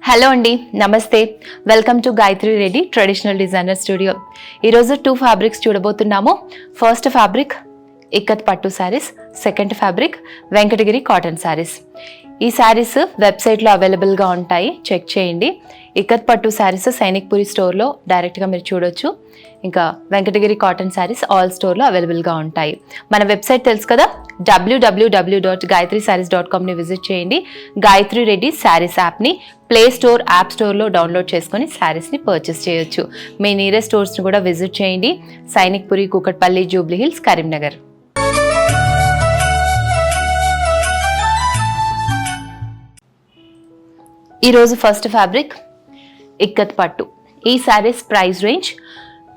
Hello అండి, నమస్తే. Welcome to Gayatri Reddy traditional designer studio. ఈరోజు 2 ఫ్యాబ్రిక్స్ చూడబోతున్నాము. ఫస్ట్ ఫ్యాబ్రిక్ ఇక్కత్ పట్టు saris, second fabric Venkatagiri cotton sarees. ఈ శారీస్ వెబ్సైట్లో అవైలబుల్గా ఉంటాయి, చెక్ చేయండి. ఇక్కత్ పట్టు శారీస్ సైనిక్పురి స్టోర్లో డైరెక్ట్గా మీరు చూడొచ్చు. ఇంకా వెంకటగిరి కాటన్ శారీస్ ఆల్ స్టోర్లో అవైలబుల్గా ఉంటాయి. మన వెబ్సైట్ తెలుసు కదా, www.gayatrisarees.comని విజిట్ చేయండి. గాయత్రి రెడ్డి శారీస్ యాప్ని ప్లే స్టోర్, యాప్ స్టోర్లో డౌన్లోడ్ చేసుకొని శారీస్ని పర్చేస్ చేయొచ్చు. మీ నియరెస్ట్ స్టోర్స్ని కూడా విజిట్ చేయండి. Sainikpuri, Kukatpally, Jubilee hills, Karimnagar. ఈరోజు ఫస్ట్ ఫ్యాబ్రిక్ ఇక్కత్ పట్టు. ఈ శారీస్ ప్రైస్ రేంజ్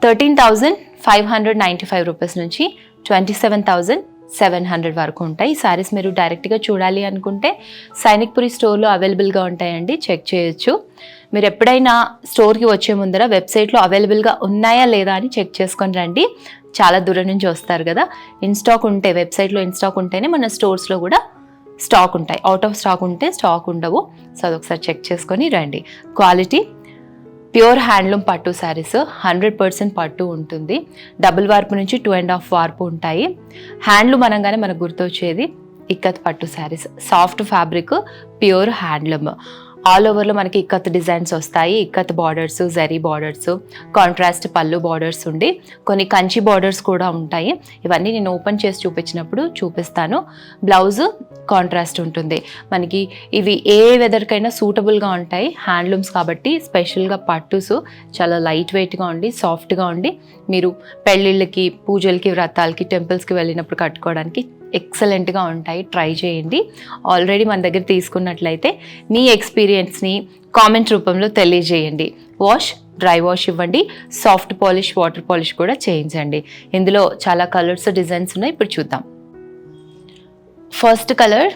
13,595 రూపీస్ నుంచి 27,700 వరకు ఉంటాయి. ఈ శారీస్ మీరు డైరెక్ట్గా చూడాలి అనుకుంటే సైనిక్పురి స్టోర్లో అవైలబుల్గా ఉంటాయండి, చెక్ చేయొచ్చు. మీరు ఎప్పుడైనా స్టోర్కి వచ్చే ముందర వెబ్సైట్లో అవైలబుల్గా ఉన్నాయా లేదా అని చెక్ చేసుకొని రండి. చాలా దూరం నుంచి వస్తారు కదా, ఇన్స్టాక్ ఉంటే, వెబ్సైట్లో ఇన్స్టాక్ ఉంటేనే మన స్టోర్స్లో కూడా స్టాక్ ఉంటాయి. అవుట్ ఆఫ్ స్టాక్ ఉంటే స్టాక్ ఉండవు. సో అదొకసారి చెక్ చేసుకొని రండి. క్వాలిటీ ప్యూర్ హ్యాండ్లూమ్ పట్టు శారీస్, 100% పట్టు ఉంటుంది. డబుల్ వార్పు నుంచి 2.5 వార్పు ఉంటాయి. హ్యాండ్లూమ్ అనగానే మనకు గుర్తొచ్చేది ఇక్కత్ పట్టు saris. Soft fabric, pure handloom. All ఓవర్లో మనకి ఇక్కత్ డిజైన్స్ వస్తాయి. Ikat borders, zari borders, contrast పళ్ళు బార్డర్స్ ఉండి కొన్ని కంచి బార్డర్స్ కూడా ఉంటాయి. ఇవన్నీ నేను ఓపెన్ చేసి చూపిస్తాను. బ్లౌజ్ కాంట్రాస్ట్ ఉంటుంది మనకి. ఇవి ఏ వెదర్కైనా సూటబుల్గా ఉంటాయి, హ్యాండ్లూమ్స్ కాబట్టి. స్పెషల్గా పట్టుస్ చాలా లైట్ వెయిట్గా ఉండి, సాఫ్ట్గా ఉండి, మీరు పెళ్ళిళ్ళకి, పూజలకి, వ్రతాలకి, టెంపుల్స్కి వెళ్ళినప్పుడు కట్టుకోవడానికి ఎక్సలెంట్గా ఉంటాయి. ట్రై చేయండి. ఆల్రెడీ మన దగ్గర తీసుకున్నట్లయితే మీ ఎక్స్పీరియన్స్ని కామెంట్ రూపంలో తెలియజేయండి. వాష్, డ్రై వాష్ ఇవ్వండి. సాఫ్ట్ పాలిష్, వాటర్ పాలిష్ కూడా చేయించండి. ఇందులో చాలా కలర్స్, డిజైన్స్ ఉన్నాయి, ఇప్పుడు చూద్దాం. First colour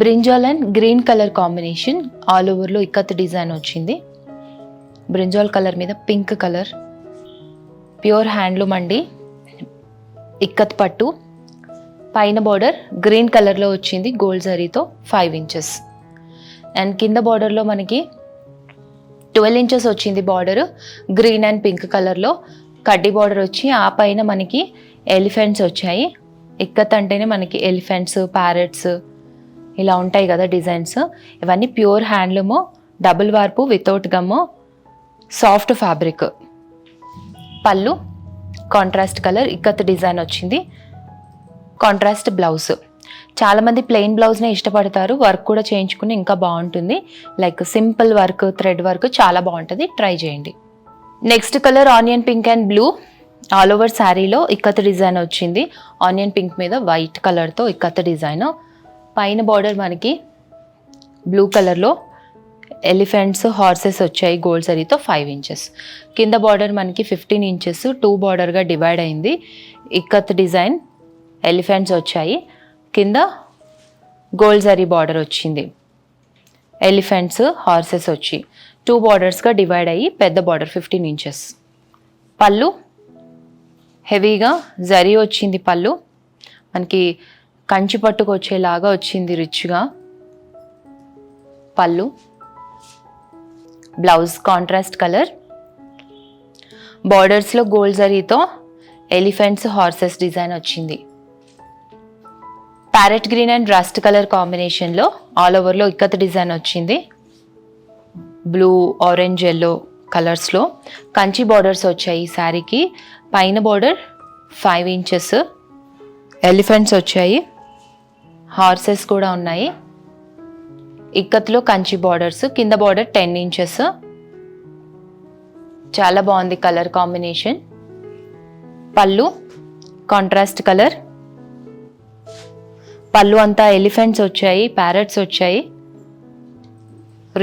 brinjal and green colour combination. All ఓవర్లో ఇక్కత్ డిజైన్ వచ్చింది. బ్రింజాల్ కలర్ మీద పింక్ కలర్. ప్యూర్ హ్యాండ్లూమ్ అండి, ఇక్కత్ పట్టు. పైన బార్డర్ గ్రీన్ కలర్లో వచ్చింది, గోల్డ్ జరీతో 5 ఇంచెస్. అండ్ కింద బార్డర్లో మనకి 12 ఇంచెస్ వచ్చింది బార్డర్, గ్రీన్ అండ్ పింక్ కలర్లో కడ్డీ బార్డర్ వచ్చి, ఆ పైన మనకి ఎలిఫెంట్స్ వచ్చాయి. ఇక్కత్ అంటేనే మనకి ఎలిఫెంట్స్, ప్యారెట్స్ ఇలా ఉంటాయి కదా డిజైన్స్. ఇవన్నీ pure handloom, double warp, without gum, soft fabric. Pallu contrast colour, ikat design వచ్చింది. Contrast blouse. చాలామంది ప్లెయిన్ బ్లౌజ్నే ఇష్టపడతారు, వర్క్ కూడా చేయించుకుని ఇంకా బాగుంటుంది. Like simple work, thread work చాలా బాగుంటుంది, ట్రై చేయండి. Next colour onion pink and blue. All over శారీలో ఇక్కత్ డిజైన్ వచ్చింది. ఆనియన్ పింక్ మీద వైట్ కలర్తో ఇక్కత్ డిజైన్. పైన బార్డర్ మనకి బ్లూ కలర్లో ఎలిఫెంట్స్, హార్సెస్ వచ్చాయి గోల్డ్ జరీతో 5 ఇంచెస్. కింద బార్డర్ మనకి 15 ఇంచెస్ 2 బార్డర్గా డివైడ్ అయింది. ఇక్కత్ డిజైన్, ఎలిఫెంట్స్ వచ్చాయి. కింద గోల్డ్ జరీ బార్డర్ వచ్చింది. ఎలిఫెంట్స్, హార్సెస్ వచ్చి 2 బార్డర్స్గా డివైడ్ అయ్యి పెద్ద బార్డర్ 15 ఇంచెస్. పళ్ళు హెవీగా జరీ వచ్చింది. పళ్ళు మనకి కంచి పట్టుకు వచ్చేలాగా వచ్చింది, రిచ్గా. పళ్ళు. Blouse contrast colour. బార్డర్స్లో గోల్డ్ జరీతో ఎలిఫెంట్స్, హార్సెస్ డిజైన్ వచ్చింది. Parrot green and rust colour కాంబినేషన్లో ఆల్ ఓవర్లో ఇక్కత్ డిజైన్ వచ్చింది. బ్లూ, ఆరెంజ్, ఎల్లో కలర్స్లో కంచి బార్డర్స్ వచ్చాయి ఈ శారీకి. పైన బార్డర్ 5 ఇంచెస్, ఎలిఫెంట్స్ వచ్చాయి, హార్సెస్ కూడా ఉన్నాయి. ఇక్కత్లో కంచి బార్డర్స్. కింద బార్డర్ 10 ఇంచెస్. చాలా బాగుంది colour combination. Pallu contrast colour. Pallu అంతా ఎలిఫెంట్స్ వచ్చాయి, ప్యారెట్స్ వచ్చాయి,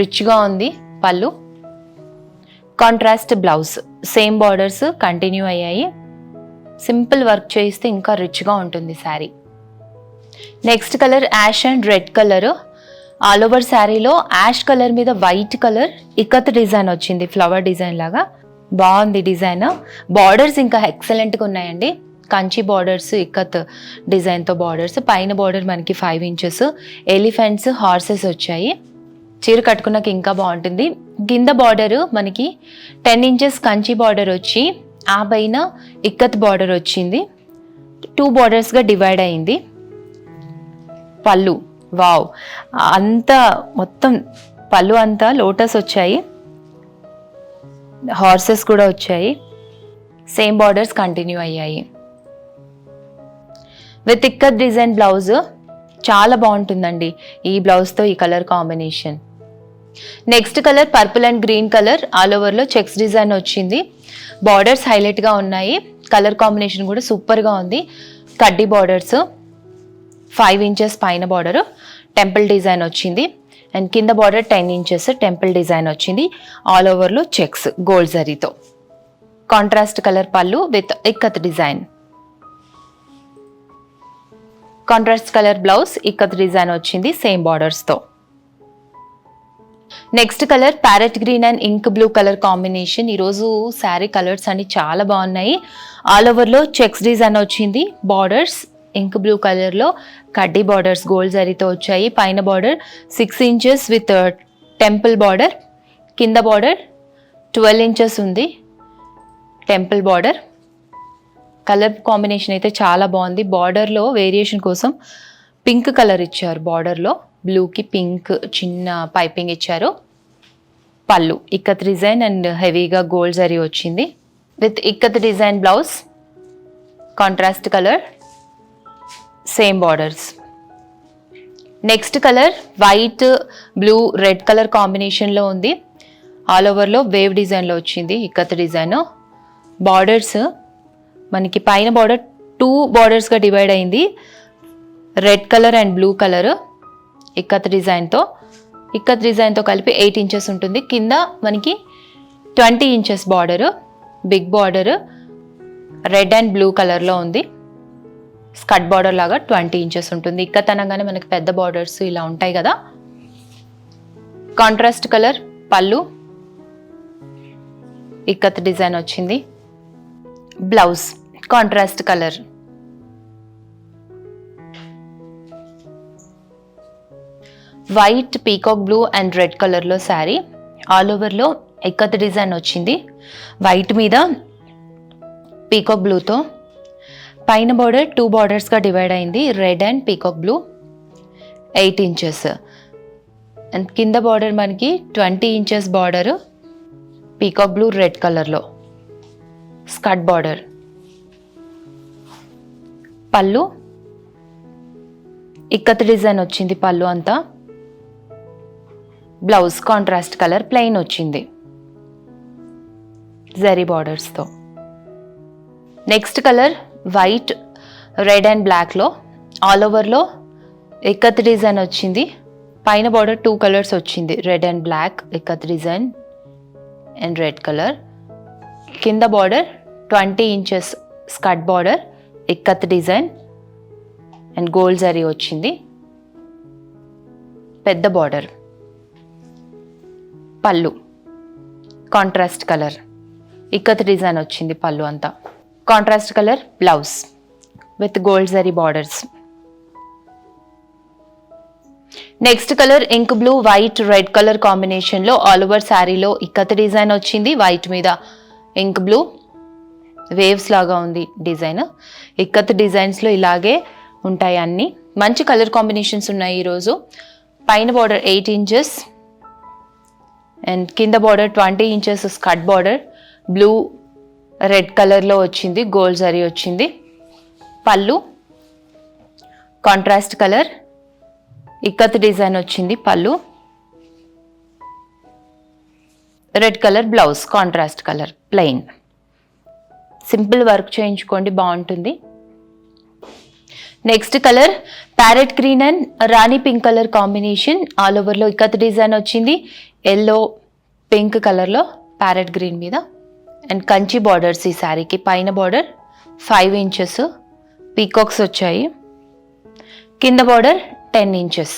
రిచ్గా ఉంది pallu. Contrast blouse. Same borders continue అయ్యాయి. సింపుల్ వర్క్ చేయిస్తే ఇంకా రిచ్గా ఉంటుంది sari. Next colour ash and red colour. All over శారీలో యాష్ కలర్ మీద వైట్ కలర్ ఇక్కత్ డిజైన్ వచ్చింది, ఫ్లవర్ డిజైన్ లాగా. బాగుంది డిజైన్. బార్డర్స్ ఇంకా ఎక్సలెంట్గా ఉన్నాయండి. కంచి బార్డర్స్, ఇక్కత్ డిజైన్తో బార్డర్స్. పైన బార్డర్ మనకి 5 ఇంచెస్. ఎలిఫెంట్స్, హార్సెస్ వచ్చాయి. చీర కట్టుకున్నాక ఇంకా బాగుంటుంది. కింద బార్డర్ మనకి 10 ఇంచెస్ కంచి బార్డర్ వచ్చి ఆ పైన ఇక్కత్ బార్డర్ వచ్చింది. 2 బార్డర్స్గా డివైడ్ అయింది. పళ్ళు వావ్, అంతా మొత్తం పళ్ళు అంతా లోటస్ వచ్చాయి, హార్సెస్ కూడా వచ్చాయి, సేమ్ బార్డర్స్ కంటిన్యూ అయ్యాయి. విత్ ఇక్కత్ డిజైన్ బ్లౌజ్ చాలా బాగుంటుందండి ఈ బ్లౌజ్తో, ఈ colour combination. Next colour purple and green colour, all ఓవర్లో చెక్స్ డిజైన్ వచ్చింది. బార్డర్స్ హైలైట్గా ఉన్నాయి, కలర్ కాంబినేషన్ కూడా సూపర్గా ఉంది. కడ్డీ బార్డర్స్, 5 ఇంచెస్ పైన బార్డర్ టెంపుల్ డిజైన్ వచ్చింది. అండ్ కింద బార్డర్ 10 ఇంచెస్ టెంపుల్ డిజైన్ వచ్చింది. ఆల్ ఓవర్లో చెక్స్ గోల్డ్ జరీతో. కాంట్రాస్ట్ కలర్ పళ్ళు with ikat design. Contrast colour blouse, ikat design వచ్చింది సేమ్ బార్డర్స్తో. Next colour parrot green and ink blue colour combination. ఈరోజు శారీ కలర్స్ అన్ని చాలా బాగున్నాయి. ఆల్ ఓవర్లో చెక్స్ డిజైన్ వచ్చింది. బార్డర్స్ ఇంక్ బ్లూ కలర్లో కడ్డీ బార్డర్స్ గోల్డ్ జరీతో వచ్చాయి. పైన border 6 inches with temple border, కింద బార్డర్ 12 ఇంచెస్ ఉంది టెంపుల్ బార్డర్. కలర్ కాంబినేషన్ అయితే చాలా బాగుంది. బార్డర్లో వేరియేషన్ కోసం పింక్ కలర్ ఇచ్చారు, బార్డర్లో బ్లూకి పింక్ చిన్న పైపింగ్ ఇచ్చారు. పళ్ళు ఇక్కత్ డిజైన్ అండ్ హెవీగా గోల్డ్ జరీ వచ్చింది with ikat design blouse. Contrast colour, same borders. Next colour white blue red colour కాంబినేషన్లో ఉంది. ఆల్ ఓవర్లో వేవ్ డిజైన్లో వచ్చింది ఇక్కత్ డిజైన్. బార్డర్స్ మనకి పైన బార్డర్ 2 బార్డర్స్గా డివైడ్ అయింది. Red colour and blue colour ikat డిజైన్తో. ఇక్కత్ డిజైన్తో కలిపి 8 ఇంచెస్ ఉంటుంది. కింద మనకి 20 inches border, big border red and blue కలర్లో ఉంది. స్కట్ బార్డర్ లాగా 20 ఇంచెస్ ఉంటుంది. ఇక్కత్ అనగానే మనకి పెద్ద బార్డర్స్ ఇలా ఉంటాయి కదా. కాంట్రాస్ట్ కలర్ పళ్ళు, ఇక్కత్ డిజైన్ వచ్చింది. Blouse contrast colour. White peacock blue and red కలర్లో శారీ. ఆల్ ఓవర్లో ఇక్కత్ డిజైన్ వచ్చింది. వైట్ మీద పీకాక్ బ్లూతో. పైన బార్డర్ 2 బార్డర్స్గా డివైడ్ అయింది. Red and peacock blue 8 inches. And కింద బార్డర్ మనకి 20 inches border peacock blue red కలర్లో స్కట్ బార్డర్. పళ్ళు ఇక్కత్ డిజైన్ వచ్చింది పళ్ళు అంతా. బ్లౌజ్ కాంట్రాస్ట్ కలర్ ప్లెయిన్ వచ్చింది జరీ బార్డర్స్తో. Next colour white red and బ్లాక్లో. ఆల్ ఓవర్లో ఇక్కత్ డిజైన్ వచ్చింది. పైన బార్డర్ 2 కలర్స్ వచ్చింది, red and black ikat design and red colour. కింద border 20 inches skirt border ikat design and gold zari వచ్చింది. పెద్ద బార్డర్. పళ్ళు కాంట్రాస్ట్ కలర్ ఇక్కత్ డిజైన్ వచ్చింది పళ్ళు అంతా. Contrast colour blouse with gold zari borders. Next colour ink blue white red colour కాంబినేషన్లో all over శారీలో ikat design వచ్చింది. White మీద ఇంక్ బ్లూ వేవ్స్ లాగా ఉంది డిజైన్. ఇక్కత్ డిజైన్స్లో ఇలాగే ఉంటాయి అన్ని. మంచి కలర్ కాంబినేషన్స్ ఉన్నాయి ఈరోజు. పైన బార్డర్ 8 ఇంచెస్ అండ్ కింద border 20 inches skirt border blue red కలర్లో వచ్చింది, గోల్డ్ జరీ వచ్చింది. పళ్ళు కాంట్రాస్ట్ కలర్ ఇక్కత్ డిజైన్ వచ్చింది పళ్ళు. Red colour blouse contrast colour plain. Simple work చేయించుకోండి బాగుంటుంది. Next colour parrot green and rani pink colour combination. All ఓవర్లో ఇక్కత్ డిజైన్ వచ్చింది. ఎల్లో పింక్ కలర్లో ప్యారెట్ గ్రీన్ మీద అండ్ కంచి బార్డర్స్ ఈ శారీకి. పైన బార్డర్ 5 ఇంచెస్ పీకాక్స్ వచ్చాయి. కింద బార్డర్ 10 ఇంచెస్.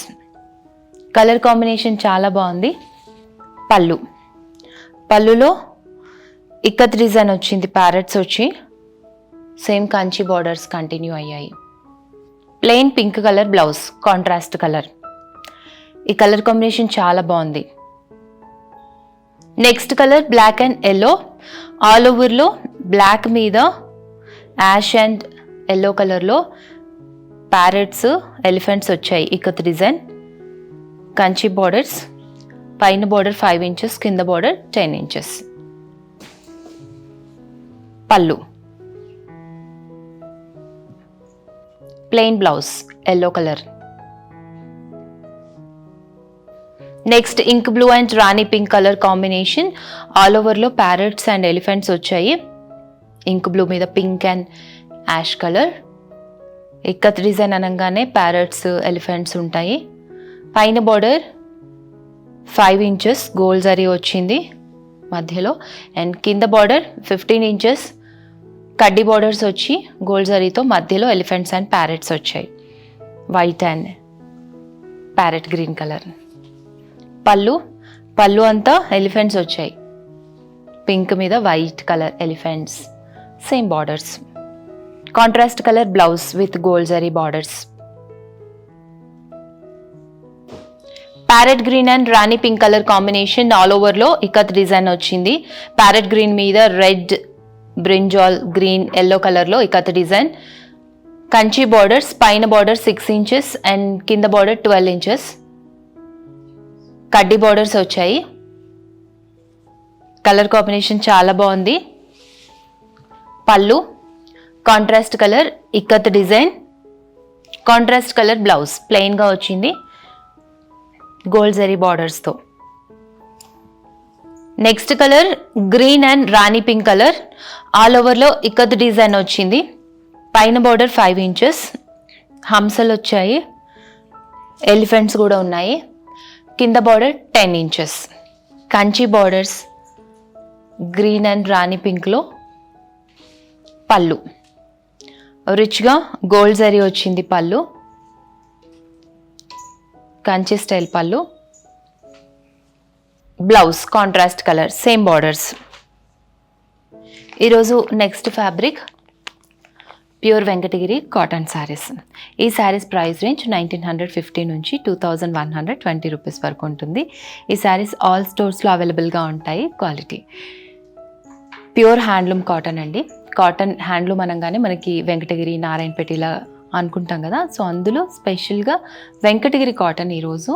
కలర్ కాంబినేషన్ చాలా బాగుంది. పళ్ళులో ఇక్కత్ డిజైన్ వచ్చింది, ప్యారెట్స్ వచ్చి సేమ్ కంచి బార్డర్స్ కంటిన్యూ అయ్యాయి. Plain pink colour blouse contrast colour. ఈ కలర్ కాంబినేషన్ చాలా బాగుంది. Next colour black and yellow. All ఓవర్లో బ్లాక్ మీద యాష్ అండ్ ఎల్లో కలర్లో ప్యారెట్స్, ఎలిఫెంట్స్ వచ్చాయి. ఇక్కత్ డిజైన్, కంచి బార్డర్స్, పైన బార్డర్ 5 inches, కింద border 10 inches. Pallu, plain blouse yellow colour. Next ink blue and rani pink colour combination. All ఓవర్లో parrots and elephants వచ్చాయి. Ink blue మీద pink and ash colour. Ikat design అనగానే parrots, elephants ఉంటాయి. పైన border 5 inches gold zari వచ్చింది మధ్యలో, and కింద బార్డర్ 15 inches కడ్డీ బార్డర్స్ వచ్చి గోల్డ్ జరీతో మధ్యలో ఎలిఫెంట్స్ అండ్ ప్యారెట్స్ వచ్చాయి. White and parrot green colour. Pallu అంతా ఎలిఫెంట్స్ వచ్చాయి. పింక్ మీద white colour elephants, same borders. Contrast colour blouse with gold zari borders. Parrot green and rani pink colour combination. All ఓవర్లో ikat design వచ్చింది. Parrot green మీద red, brinjal green, yellow కలర్లో ikat design. Kanchi borders, పైన border 6 inches and కింద border 12 inches. కడ్డీ borders వచ్చాయి. Colour combination చాలా బాగుంది. Pallu contrast colour ikat design, contrast colour blouse ప్లెయిన్గా వచ్చింది గోల్డ్ జరీ బార్డర్స్తో. Next colour green and rani pink colour. All ఓవర్లో ఇక్కత్ డిజైన్ వచ్చింది. పైన బార్డర్ 5 inches, హంసలు వచ్చాయి, ఎలిఫెంట్స్ కూడా ఉన్నాయి. కింద border 10 inches. Kanchi borders green and rani పింక్లో. పళ్ళు రిచ్గా గోల్డ్ జరీ వచ్చింది pallu, Kanchi style pallu. Blouse contrast colour, same borders. ఈరోజు next fabric pure Venkatagiri cotton sarees. ఈ శారీస్ ప్రైస్ రేంజ్ 1950 నుంచి 2120 రూపీస్ వరకు ఉంటుంది. ఈ శారీస్ ఆల్ స్టోర్స్లో అవైలబుల్గా ఉంటాయి. క్వాలిటీ ప్యూర్ హ్యాండ్లూమ్ కాటన్ అండి. కాటన్ హ్యాండ్లూమ్ అనగానే మనకి వెంకటగిరి, నారాయణపేట ఇలా అనుకుంటాం కదా. సో అందులో స్పెషల్గా వెంకటగిరి కాటన్ ఈరోజు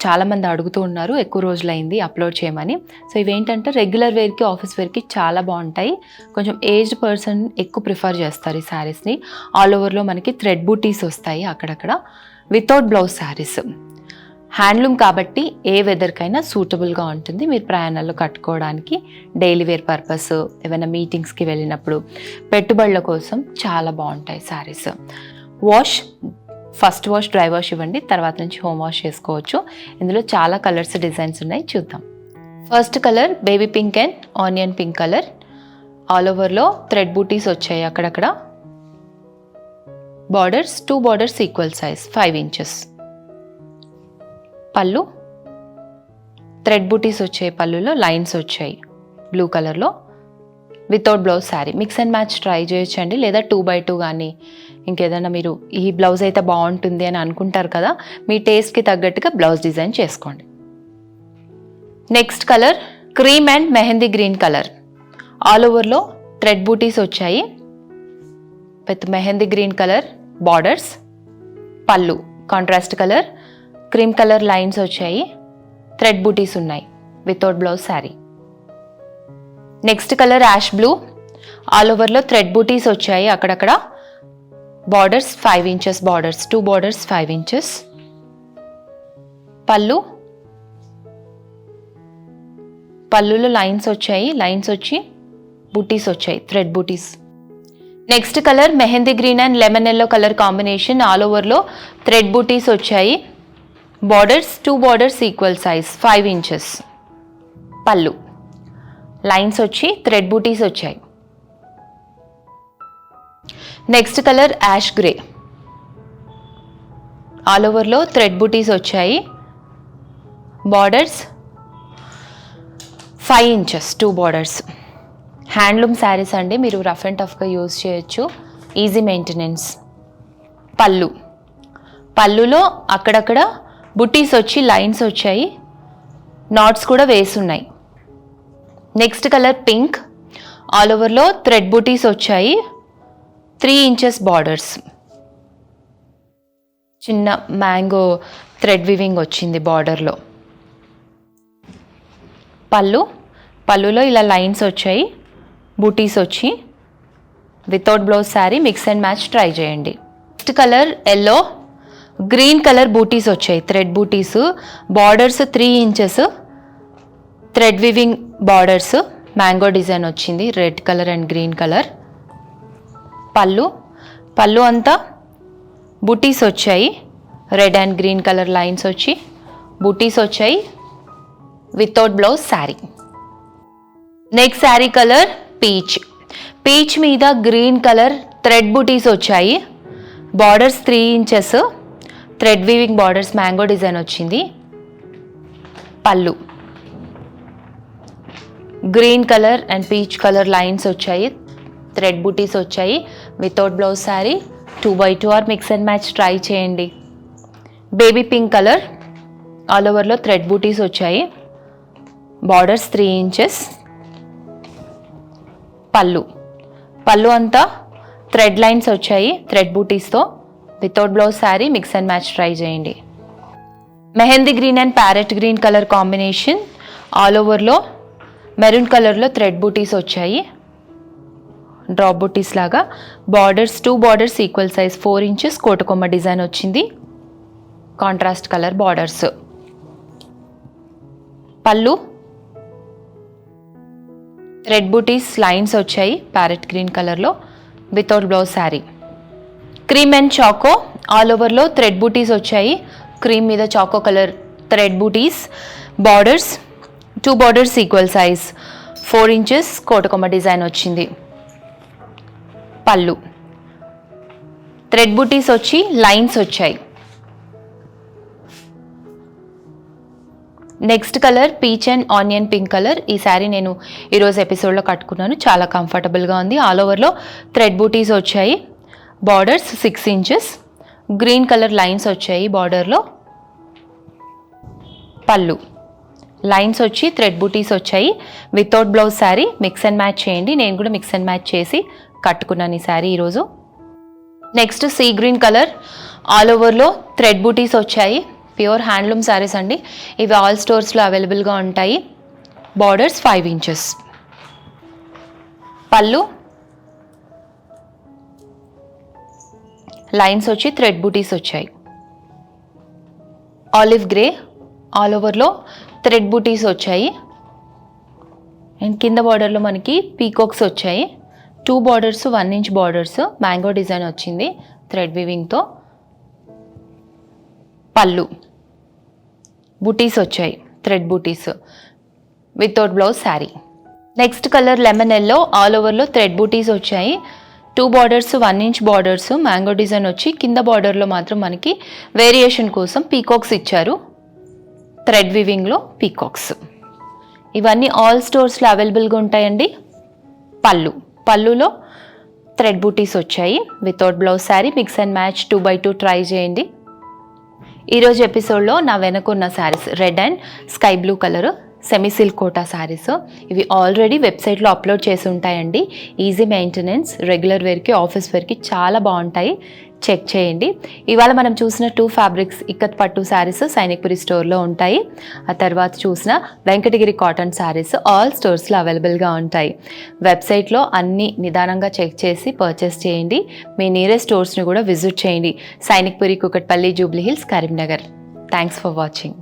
చాలామంది అడుగుతూ ఉన్నారు, ఎక్కువ రోజులైంది అప్లోడ్ చేయమని. సో ఇవేంటంటే రెగ్యులర్ వేర్కి, ఆఫీస్ వేర్కి చాలా బాగుంటాయి. కొంచెం ఏజ్డ్ పర్సన్ ఎక్కువ ప్రిఫర్ చేస్తారు ఈ శారీస్ని. ఆల్ ఓవర్లో మనకి థ్రెడ్ బూటీస్ వస్తాయి అక్కడక్కడ. Without blouse saris. హ్యాండ్లూమ్ కాబట్టి ఏ వెదర్కైనా సూటబుల్గా ఉంటుంది. మీరు ప్రయాణాల్లో కట్టుకోవడానికి, డైలీ వేర్ పర్పస్, ఏమైనా మీటింగ్స్కి వెళ్ళినప్పుడు, పెట్టుబడుల కోసం చాలా బాగుంటాయి saris. Wash first wash, dry wash ఇవ్వండి, తర్వాత నుంచి హోమ్ వాష్ చేసుకోవచ్చు. ఇందులో చాలా కలర్స్, డిజైన్స్ ఉన్నాయి, చూద్దాం. First colour baby pink and onion pink colour. All ఓవర్లో థ్రెడ్ బూటీస్ వచ్చాయి అక్కడక్కడ. Borders 2 borders equal size 5 inches. పళ్ళు థ్రెడ్ బూటీస్ వచ్చాయి, పళ్ళులో లైన్స్ వచ్చాయి బ్లూ కలర్లో. Without blouse sari. Mix and match try చేయొచ్చండి, లేదా 2x2 కానీ ఇంకేదైనా మీరు ఈ బ్లౌజ్ అయితే బాగుంటుంది అని అనుకుంటారు కదా, మీ టేస్ట్కి తగ్గట్టుగా బ్లౌజ్ డిజైన్ చేసుకోండి. Next colour cream and mehndi green colour. All ఓవర్లో థ్రెడ్ బూటీస్ వచ్చాయి with mehndi green colour borders. Pallu contrast colour, cream colour lines వచ్చాయి, థ్రెడ్ బూటీస్ ఉన్నాయి. Without blouse sari. Next colour ash blue. All ఓవర్లో థ్రెడ్ బూటీస్ వచ్చాయి అక్కడక్కడ. Borders 5 inches borders, 2 borders 5 inches. పళ్ళులో lines వచ్చాయి, లైన్స్ వచ్చి బూటీస్ వచ్చాయి, థ్రెడ్ బూటీస్. Next colour mehndi green and lemon yellow colour combination. All ఓవర్లో థ్రెడ్ బూటీస్ వచ్చాయి. Borders 2 borders equal size 5 inches. Pallu lines వచ్చి థ్రెడ్ బూటీస్ వచ్చాయి. Next colour ash grey. All ఓవర్లో థ్రెడ్ బూటీస్ వచ్చాయి. Borders 5 inches 2 borders. Handloom saris అండి, మీరు రఫ్ అండ్ టఫ్గా యూజ్ చేయొచ్చు, ఈజీ మెయింటెనెన్స్. పళ్ళులో అక్కడక్కడ బుటీస్ వచ్చి లైన్స్ వచ్చాయి, నాట్స్ కూడా వేసున్నాయి. నెక్స్ట్ కలర్ పింక్, ఆల్ ఓవర్లో థ్రెడ్ బుటీస్ వచ్చాయి, 3 ఇంచెస్ బార్డర్స్, చిన్న మ్యాంగో థ్రెడ్ వివింగ్ వచ్చింది బార్డర్లో. పళ్ళులో ఇలా లైన్స్ వచ్చాయి, బూటీస్ వచ్చి without blouse sari mix and match try చేయండి. Next colour yellow, green colour బూటీస్ వచ్చాయి, థ్రెడ్ బూటీస్, borders 3 inches thread weaving borders, mango design వచ్చింది red colour and green colour. Pallu అంతా బూటీస్ వచ్చాయి, red and green colour lines వచ్చి బూటీస్ వచ్చాయి without blouse sari. Next sari colour peach మీద గ్రీన్ కలర్ థ్రెడ్ బూటీస్ వచ్చాయి, borders 3 inches thread weaving borders, mango design వచ్చింది. Pallu green colour and peach colour lines వచ్చాయి, థ్రెడ్ బూటీస్ వచ్చాయి without blouse sari. 2x2 or mix and match try చేయండి. Baby pink colour, all ఓవర్లో thread బూటీస్ వచ్చాయి, borders 3 inches. Pallu అంతా thread lines వచ్చాయి thread బూటీస్తో without blouse sari, mix and match try చేయండి. Mehndi green and parrot green colour combination, all ఓవర్లో maroon కలర్లో thread బూటీస్ వచ్చాయి, డ్రాప్ బూటీస్ లాగా, borders 2 borders equal size 4 inches కోటకొమ్మ డిజైన్ వచ్చింది, contrast colour borders. Pallu thread బూటీస్ లైన్స్ వచ్చాయి ప్యారెట్ గ్రీన్ కలర్లో without blouse sari. Cream and choco, all ఓవర్లో థ్రెడ్ బూటీస్ వచ్చాయి, క్రీమ్ మీద చాకో కలర్ థ్రెడ్ బూటీస్, borders 2 borders equal size 4 inches కోటకొమ్మ డిజైన్ వచ్చింది. పళ్ళు థ్రెడ్ బూటీస్ వచ్చి లైన్స్ వచ్చాయి. Next colour peach and onion pink colour. ఈ శారీ నేను ఈరోజు ఎపిసోడ్లో కట్టుకున్నాను, చాలా కంఫర్టబుల్గా ఉంది. ఆల్ ఓవర్లో థ్రెడ్ బూటీస్ వచ్చాయి, borders 6 inches, green colour lines వచ్చాయి బార్డర్లో. పళ్ళు లైన్స్ వచ్చి థ్రెడ్ బూటీస్ వచ్చాయి without blouse sari, mix and match చేయండి. నేను కూడా మిక్స్ అండ్ మ్యాచ్ చేసి కట్టుకున్నాను ఈ శారీ ఈరోజు. Next sea green colour, all ఓవర్లో థ్రెడ్ బూటీస్ వచ్చాయి, ప్యూర్ హ్యాండ్లూమ్ శారీస్ అండి ఇవి, ఆల్ స్టోర్స్లో అవైలబుల్గా ఉంటాయి. Borders 5 inches. పళ్ళు లైన్స్ వచ్చి థ్రెడ్ బూటీస్ వచ్చాయి. ఆలివ్ గ్రే, ఆల్ ఓవర్లో థ్రెడ్ బూటీస్ వచ్చాయి అండ్ కింద బార్డర్లో మనకి పీకాక్స్ వచ్చాయి, 2 borders 1 inch borders, mango design వచ్చింది థ్రెడ్ వీవింగ్తో. పళ్ళు బూటీస్ వచ్చాయి థ్రెడ్ బూటీస్ without blouse sari. Next colour lemon yellow, all ఓవర్లో థ్రెడ్ బూటీస్ వచ్చాయి, 2 borders 1 inch borders, mango design వచ్చి కింద బార్డర్లో మాత్రం మనకి వేరియేషన్ కోసం పీకాక్స్ ఇచ్చారు, థ్రెడ్ వీవింగ్లో పీకాక్స్. ఇవన్నీ ఆల్ స్టోర్స్లో అవైలబుల్గా ఉంటాయండి. పళ్ళులో థ్రెడ్ బూటీస్ వచ్చాయి without blouse sari, mix and match 2x2 try చేయండి. ఈరోజు ఎపిసోడ్లో నా వెనకున్న saris red and sky blue colour semi silk Kota saris, ఇవి ఆల్రెడీ వెబ్సైట్లో అప్లోడ్ చేసి ఉంటాయండి. ఈజీ మెయింటెనెన్స్, రెగ్యులర్ వేర్కి ఆఫీస్ వేర్కి చాలా బాగుంటాయి, చెక్ చేయండి. ఇవాళ మనం చూసిన 2 ఫ్యాబ్రిక్స్ ఇక్కత్ పట్టు శారీస్ సైనిక్పురి స్టోర్లో ఉంటాయి. ఆ తర్వాత చూసిన వెంకటగిరి కాటన్ శారీస్ ఆల్ స్టోర్స్లో అవైలబుల్గా ఉంటాయి. వెబ్సైట్లో అన్నీ నిదానంగా చెక్ చేసి పర్చేస్ చేయండి. మీ నియరెస్ట్ స్టోర్స్ని కూడా విజిట్ చేయండి. Sainikpuri, Kukatpally, Jubilee hills, Karimnagar. Thanks for watching.